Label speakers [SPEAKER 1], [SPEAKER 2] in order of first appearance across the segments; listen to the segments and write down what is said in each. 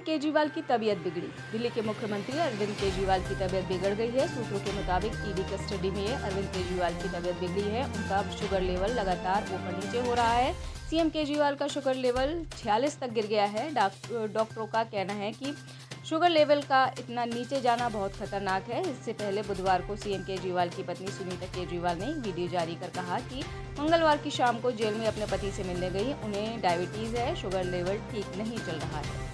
[SPEAKER 1] केजरीवाल की तबीयत बिगड़ी। दिल्ली के मुख्यमंत्री अरविंद केजरीवाल की तबीयत बिगड़ गई है। सूत्रों के मुताबिक ईडी कस्टडी में अरविंद केजरीवाल की तबीयत बिगड़ी है। उनका शुगर लेवल लगातार ऊपर नीचे हो रहा है। सीएम केजरीवाल का शुगर लेवल 46 तक गिर गया है। डॉक्टरों का कहना है कि शुगर लेवल का इतना नीचे जाना बहुत खतरनाक है। इससे पहले बुधवार को सीएम केजरीवाल की पत्नी सुनीता केजरीवाल ने एक वीडियो जारी कर कहा कि मंगलवार की शाम को जेल में अपने पति से मिलने गई। उन्हें डायबिटीज है, शुगर लेवल ठीक नहीं चल रहा है।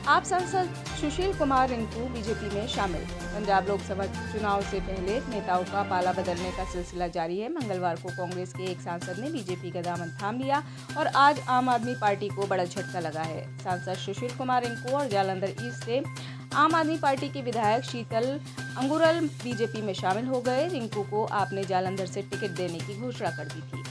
[SPEAKER 1] आप सांसद सुशील कुमार रिंकू बीजेपी में शामिल। पंजाब लोकसभा चुनाव से पहले नेताओं का पाला बदलने का सिलसिला जारी है। मंगलवार को कांग्रेस के एक सांसद ने बीजेपी का दामन थाम लिया और आज आम आदमी पार्टी को बड़ा झटका लगा है। सांसद सुशील कुमार रिंकू और जालंधर ईस्ट से आम आदमी पार्टी के विधायक शीतल अंगुरल बीजेपी में शामिल हो गए। रिंकू को आपने जालंधर से टिकट देने की घोषणा कर दी थी।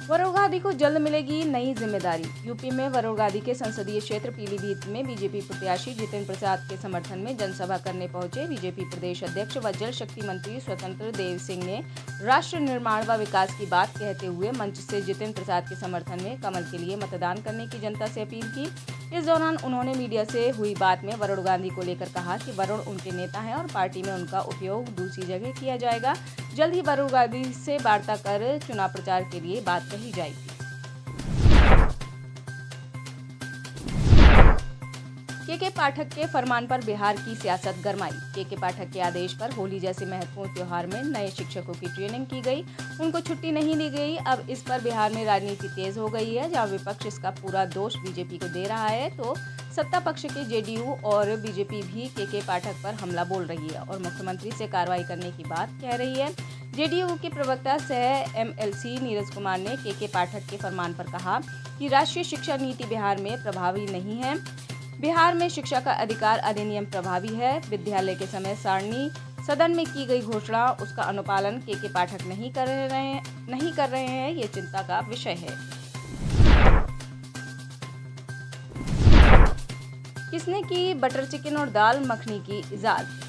[SPEAKER 1] वरुण गांधी को जल्द मिलेगी नई जिम्मेदारी। यूपी में वरुण गांधी के संसदीय क्षेत्र पीलीभीत में बीजेपी प्रत्याशी जितेंद्र प्रसाद के समर्थन में जनसभा करने पहुंचे बीजेपी प्रदेश अध्यक्ष व जल शक्ति मंत्री स्वतंत्र देव सिंह ने राष्ट्र निर्माण व विकास की बात कहते हुए मंच से जितेंद्र प्रसाद के समर्थन में कमल के लिए मतदान करने की जनता से अपील की। इस दौरान उन्होंने मीडिया से हुई बात में वरुण गांधी को लेकर कहा कि वरुण उनके नेता हैं और पार्टी में उनका उपयोग दूसरी जगह किया जाएगा। जल्द ही वरुण गांधी से वार्ता कर चुनाव प्रचार के लिए बात कही जाएगी। के पाठक के फरमान पर बिहार की सियासत गरमाई। के पाठक के आदेश पर होली जैसे महत्वपूर्ण त्योहार में नए शिक्षकों की ट्रेनिंग की गई, उनको छुट्टी नहीं दी गई। अब इस पर बिहार में राजनीति तेज हो गई है। जहां विपक्ष इसका पूरा दोष बीजेपी को दे रहा है, तो सत्ता पक्ष के जेडीयू और बीजेपी भी के पाठक पर हमला बोल रही है और मुख्यमंत्री से कार्रवाई करने की बात कह रही है। जेडीयू के प्रवक्ता सह एमएलसी नीरज कुमार ने के पाठक के फरमान पर कहा कि राष्ट्रीय शिक्षा नीति बिहार में प्रभावी नहीं है। बिहार में शिक्षा का अधिकार अधिनियम प्रभावी है। विद्यालय के समय सारणी सदन में की गई घोषणा, उसका अनुपालन के पाठक नहीं कर रहे हैं। ये चिंता का विषय है। किसने की बटर चिकन और दाल मखनी की इजाज़त।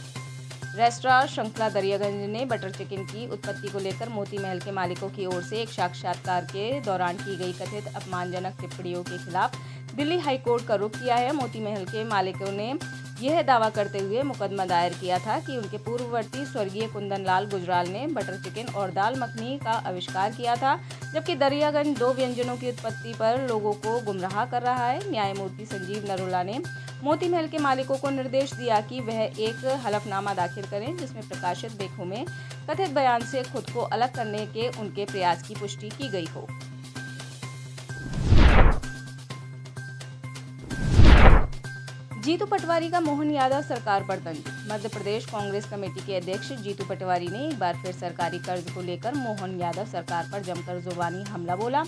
[SPEAKER 1] रेस्टोरेंट श्रृंखला दरियागंज ने बटर चिकन की उत्पत्ति को लेकर मोती महल के मालिकों की ओर से एक साक्षात्कार के दौरान की गई कथित अपमानजनक टिप्पणियों के खिलाफ दिल्ली हाईकोर्ट का रुख किया है। मोती महल के मालिकों ने यह दावा करते हुए मुकदमा दायर किया था कि उनके पूर्ववर्ती स्वर्गीय कुंदन लाल गुजराल ने बटर चिकन और दाल मखनी का आविष्कार किया था, जबकि दरियागंज दो व्यंजनों की उत्पत्ति पर लोगों को गुमराह कर रहा है। न्यायमूर्ति संजीव नरोला ने मोती महल के मालिकों को निर्देश दिया कि वह एक हलफनामा दाखिल करें जिसमें प्रकाशित लेखों में कथित बयान से खुद को अलग करने के उनके प्रयास की पुष्टि की गई हो। जीतू पटवारी का मोहन यादव सरकार पर तंज। मध्य प्रदेश कांग्रेस कमेटी के अध्यक्ष जीतू पटवारी ने एक बार फिर सरकारी कर्ज को लेकर मोहन यादव सरकार पर जमकर जुबानी हमला बोला।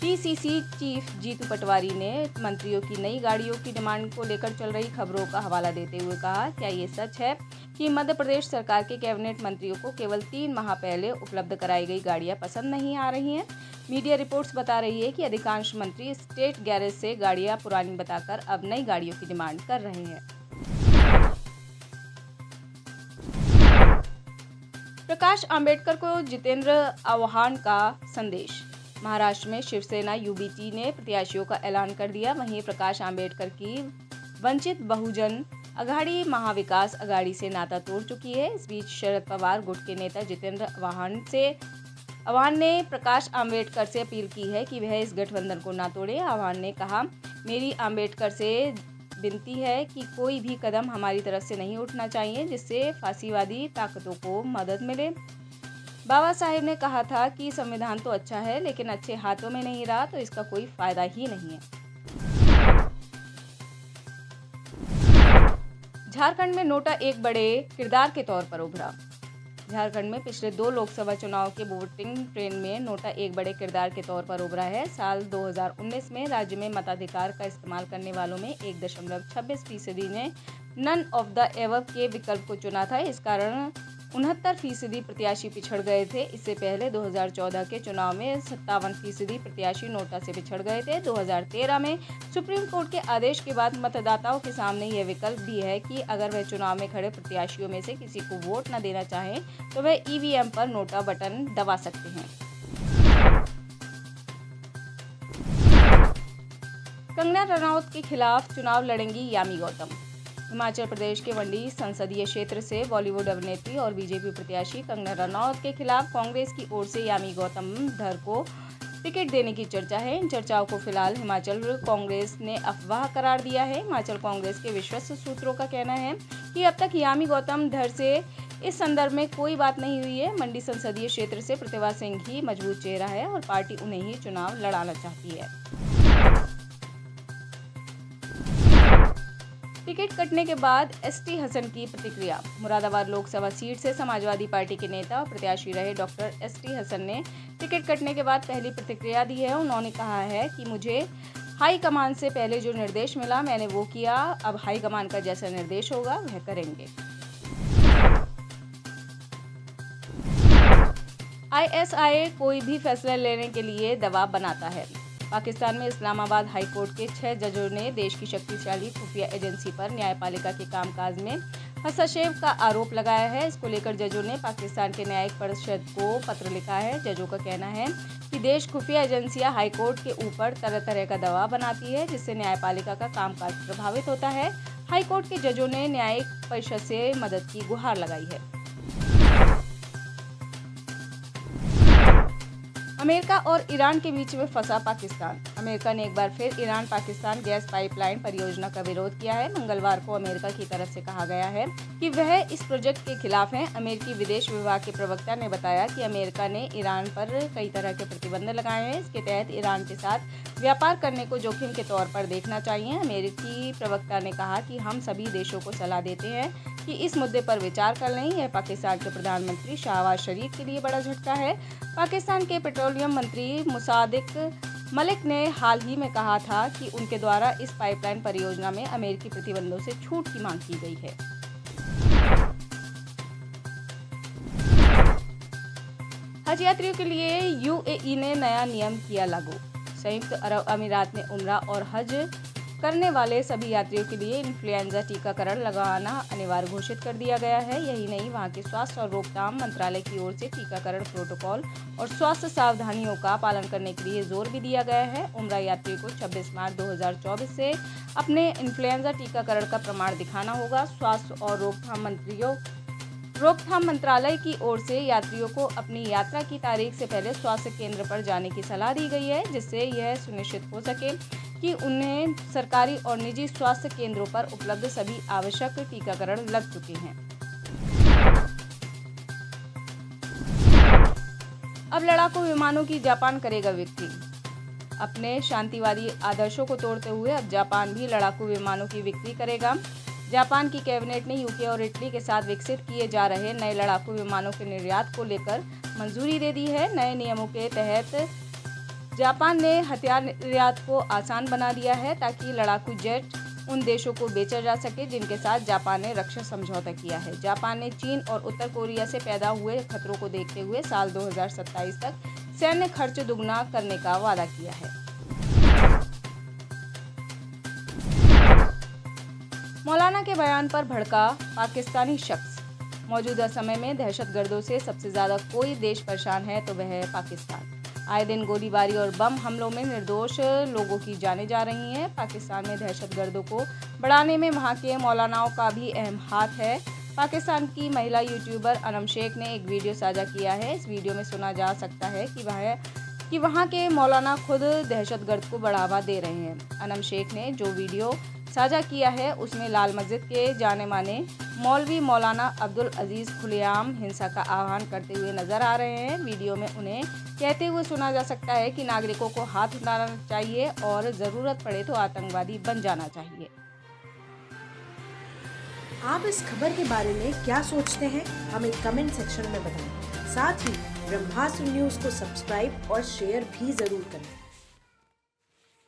[SPEAKER 1] पीसीसी चीफ जीतू पटवारी ने मंत्रियों की नई गाड़ियों की डिमांड को लेकर चल रही खबरों का हवाला देते हुए कहा, क्या ये सच है कि मध्य प्रदेश सरकार के कैबिनेट मंत्रियों को केवल 3 माह पहले उपलब्ध कराई गई गाड़ियां पसंद नहीं आ रही हैं? मीडिया रिपोर्ट्स बता रही है कि अधिकांश मंत्री स्टेट गैरेज से गाड़ियां पुरानी बताकर अब नई गाड़ियों की डिमांड कर रहे हैं। प्रकाश आंबेडकर को जितेंद्र आह्वान का संदेश। महाराष्ट्र में शिवसेना यूबीटी ने प्रत्याशियों का ऐलान कर दिया। वहीं प्रकाश आंबेडकर की वंचित बहुजन अघाड़ी महाविकास अघाड़ी से नाता तोड़ चुकी है। इस बीच शरद पवार गुट के नेता जितेंद्र आह्वान ने प्रकाश आंबेडकर से अपील की है कि वह इस गठबंधन को ना तोड़े। आह्वान ने कहा, मेरी आंबेडकर से विनती है कि कोई भी कदम हमारी तरफ से नहीं उठना चाहिए जिससे फासीवादी ताकतों को मदद मिले। बाबा साहेब ने कहा था कि संविधान तो अच्छा है लेकिन अच्छे हाथों में नहीं रहा तो इसका कोई फायदा ही नहीं है। झारखंड में नोटा एक बड़े किरदार के तौर पर उभरा। झारखंड में पिछले 2 लोकसभा चुनाव के वोटिंग ट्रेंड में नोटा एक बड़े किरदार के तौर पर उभरा है। साल 2019 में राज्य में मताधिकार का इस्तेमाल करने वालों में 1.26% ने नन ऑफ द एबव के विकल्प को चुना था। इस कारण 69% प्रत्याशी पिछड़ गए थे। इससे पहले 2014 के चुनाव में 57% प्रत्याशी नोटा से पिछड़ गए थे। 2013 में सुप्रीम कोर्ट के आदेश के बाद मतदाताओं के सामने यह विकल्प भी है कि अगर वह चुनाव में खड़े प्रत्याशियों में से किसी को वोट न देना चाहें तो वह ईवीएम पर नोटा बटन दबा सकते हैं। कंगना रनौत के खिलाफ चुनाव लड़ेंगी यामी गौतम। हिमाचल प्रदेश के मंडी संसदीय क्षेत्र से बॉलीवुड अभिनेत्री और बीजेपी प्रत्याशी कंगना रनौत के खिलाफ कांग्रेस की ओर से यामी गौतम धर को टिकट देने की चर्चा है। इन चर्चाओं को फिलहाल हिमाचल कांग्रेस ने अफवाह करार दिया है। हिमाचल कांग्रेस के विश्वस्त सूत्रों का कहना है कि अब तक यामी गौतम धर से इस संदर्भ में कोई बात नहीं हुई है। मंडी संसदीय क्षेत्र से प्रतिभा सिंह ही मजबूत चेहरा है और पार्टी उन्हें ही चुनाव लड़ाना चाहती है। टिकट कटने के बाद एसटी हसन की प्रतिक्रिया। मुरादाबाद लोकसभा सीट से समाजवादी पार्टी के नेता और प्रत्याशी रहे डॉक्टर एसटी हसन ने टिकट कटने के बाद पहली प्रतिक्रिया दी है। उन्होंने कहा है कि मुझे हाईकमान से पहले जो निर्देश मिला मैंने वो किया, अब हाईकमान का जैसा निर्देश होगा वह करेंगे। आईएसआई कोई भी फैसला लेने के लिए दबाव बनाता है। पाकिस्तान में इस्लामाबाद हाई कोर्ट के 6 जजों ने देश की शक्तिशाली खुफिया एजेंसी पर न्यायपालिका के कामकाज में हस्तक्षेप का आरोप लगाया है। इसको लेकर जजों ने पाकिस्तान के न्यायिक परिषद को पत्र लिखा है। जजों का कहना है कि देश खुफिया एजेंसियां हाई कोर्ट के ऊपर तरह तरह का दबाव बनाती है जिससे न्यायपालिका का कामकाज प्रभावित होता है। हाई कोर्ट के जजों ने न्यायिक परिषद से मदद की गुहार लगाई है। अमेरिका और ईरान के बीच में फंसा पाकिस्तान। अमेरिका ने एक बार फिर ईरान पाकिस्तान गैस पाइपलाइन परियोजना का विरोध किया है। मंगलवार को अमेरिका की तरफ से कहा गया है कि वह इस प्रोजेक्ट के खिलाफ है। अमेरिकी विदेश विभाग के प्रवक्ता ने बताया कि अमेरिका ने ईरान पर कई तरह के प्रतिबंध लगाए हैं। इसके तहत ईरान के साथ व्यापार करने को जोखिम के तौर पर देखना चाहिए। अमेरिकी प्रवक्ता ने कहा कि हम सभी देशों को सलाह देते हैं कि इस मुद्दे पर विचार कर लें। यह पाकिस्तान के प्रधानमंत्री शहबाज शरीफ के लिए बड़ा झटका है। पाकिस्तान के पेट्रोलियम मंत्री मुसादिक मलिक ने हाल ही में कहा था कि उनके द्वारा इस पाइपलाइन परियोजना में अमेरिकी प्रतिबंधों से छूट की मांग की गई है। हज यात्रियों के लिए यूएई ने नया नियम किया लागू। संयुक्त अरब अमीरात ने उम्रा और हज करने वाले सभी यात्रियों के लिए इन्फ्लुएंजा टीकाकरण लगाना अनिवार्य घोषित कर दिया गया है। यही नहीं, वहां के स्वास्थ्य और रोकथाम मंत्रालय की ओर से टीकाकरण प्रोटोकॉल और स्वास्थ्य सावधानियों का पालन करने के लिए जोर भी दिया गया है। उम्रा यात्री को 26 मार्च 2024 से अपने इन्फ्लुएंजा टीकाकरण का प्रमाण दिखाना होगा। स्वास्थ्य और रोकथाम मंत्रालय की ओर से यात्रियों को अपनी यात्रा की तारीख से पहले स्वास्थ्य केंद्र पर जाने की सलाह दी गई है, जिससे यह सुनिश्चित हो सके कि उन्हें सरकारी और निजी स्वास्थ्य केंद्रों पर उपलब्ध सभी आवश्यक टीकाकरण लग चुके हैं। अब लड़ाकू विमानों की जापान करेगा बिक्री। अपने शांतिवादी आदर्शों को तोड़ते हुए अब जापान भी लड़ाकू विमानों की बिक्री करेगा। जापान की कैबिनेट ने यूके और इटली के साथ विकसित किए जा रहे नए लड़ाकू विमानों के निर्यात को लेकर मंजूरी दे दी है। नए नियमों के तहत जापान ने हथियार निर्यात को आसान बना दिया है ताकि लड़ाकू जेट उन देशों को बेचा जा सके जिनके साथ जापान ने रक्षा समझौता किया है। जापान ने चीन और उत्तर कोरिया से पैदा हुए खतरों को देखते हुए साल 2027 तक सैन्य खर्च दुगना करने का वादा किया है। मौलाना के बयान पर भड़का पाकिस्तानी शख्स। मौजूदा समय में दहशतगर्दों से सबसे ज़्यादा कोई देश परेशान है तो वह है पाकिस्तान। आए दिन गोलीबारी और बम हमलों में निर्दोष लोगों की जानें जा रही हैं। पाकिस्तान में दहशतगर्दों को बढ़ाने में वहां के मौलानाओं का भी अहम हाथ है। पाकिस्तान की महिला यूट्यूबर अनम शेख ने एक वीडियो साझा किया है। इस वीडियो में सुना जा सकता है कि वहां के मौलाना खुद दहशतगर्द को बढ़ावा दे रहे हैं। अनम शेख ने जो वीडियो साझा किया है उसमें लाल मस्जिद के जाने माने मौलवी मौलाना अब्दुल अजीज खुलेआम हिंसा का आह्वान करते हुए नजर आ रहे हैं। वीडियो में उन्हें कहते हुए सुना जा सकता है कि नागरिकों को हाथ उठाना चाहिए और ज़रूरत पड़े तो आतंकवादी बन जाना चाहिए।
[SPEAKER 2] आप इस खबर के बारे में क्या सोचते हैं, हमें कमेंट सेक्शन में बताएं। साथ ही ब्रह्मास्त्र न्यूज को सब्सक्राइब और शेयर भी जरूर करें।